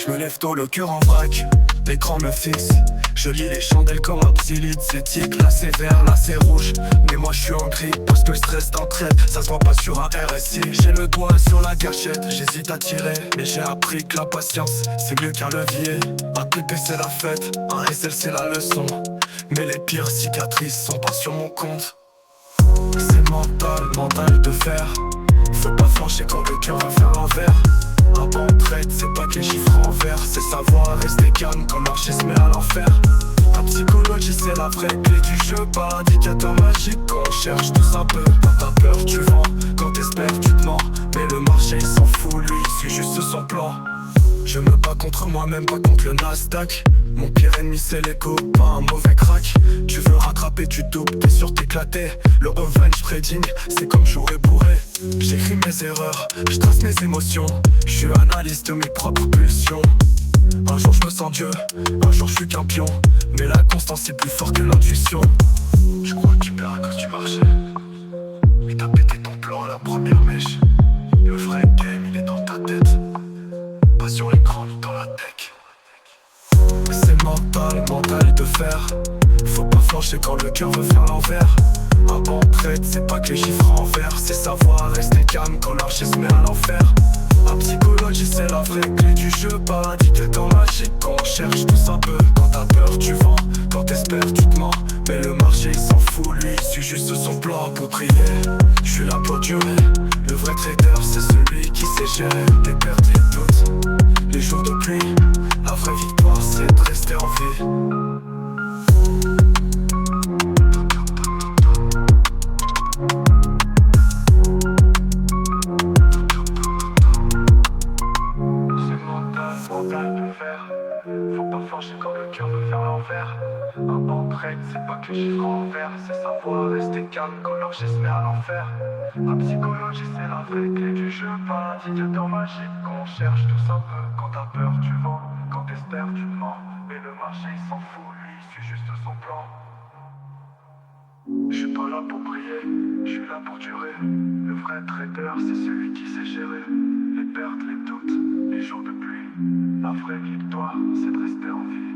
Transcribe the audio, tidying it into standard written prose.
Je me lève tôt, le cœur en vrac, l'écran me fixe. Je lis les chandelles comme un xylite, c'est tic, là c'est vert, là c'est rouge. Mais moi je suis en gris, parce que le stress t'entraîne. Ça se voit pas sur un RSI. J'ai le doigt sur la gâchette, j'hésite à tirer. Mais j'ai appris que la patience, c'est mieux qu'un levier. Un PP c'est la fête, un SL c'est la leçon. Mais les pires cicatrices sont pas sur mon compte. C'est mental, mental de fer. Faut pas flancher quand le cœur va faire l'envers. Un bon trade, c'est pas que les chiffres en vert. C'est savoir rester calme quand le marché se met à l'enfer. La psychologie c'est la vraie clé du jeu, pas l'indicateur magique qu'on cherche tous un peu. Quand t'as peur tu vends, quand t'espères tu te mens. Mais le marché il s'en fout, lui il suit juste son plan. Je me bats contre moi-même, pas contre le Nasdaq. Mon pire ennemi c'est l'ego, pas un mauvais crack. Tu veux rattraper, tu doubles, t'es sûr t'éclater. Le revenge trading, c'est comme jouer bourré. J'écris mes erreurs, je trace mes émotions. Je suis analyste de mes propres pulsions. Un jour je me sens Dieu, un jour je suis qu'un pion. Mais la constance est plus fort que l'intuition. Je crois que tu perds quand tu marchais. Mais t'as pété ton plan à la première mèche. Le vrai game il est dans ta tête, pas sur l'écran ni dans la tech. C'est mental, mental de fer. Faut pas flancher quand le cœur veut faire l'envers. Un bon trade, c'est pas que les chiffres en vert. C'est savoir rester calme quand l'archi se met à l'enfer. La psychologie c'est la vraie clé du jeu, pas l'indicateur magique qu'on cherche tous un peu. Quand t'as peur tu vends, quand t'espères tu te mens. Mais le marché il s'en fout, lui il suit juste son plan pour prier. Je suis là pour durer, le vrai trader c'est celui qui sait gérer les pertes, les doutes, les jours de pluie. La vraie victoire c'est de rester en vie. Mental de fer. Faut pas flancher quand le cœur veut faire l'envers. Un bon trade, c'est pas que les chiffres en vert. C'est savoir rester calme quand l'archi se met à l'enfer. La psychologie c'est la vraie clé du jeu, pas l'indicateur magique qu'on cherche tous un peu. Quand t'as peur tu vends, quand t'espères tu te mens. Mais le marché il s'en fout, lui il suit juste son plan. Je suis pas là pour briller, je suis là pour durer. Le vrai trader c'est celui qui sait gérer les pertes, les doutes, les jours de pluie. La vraie victoire c'est de rester en vie.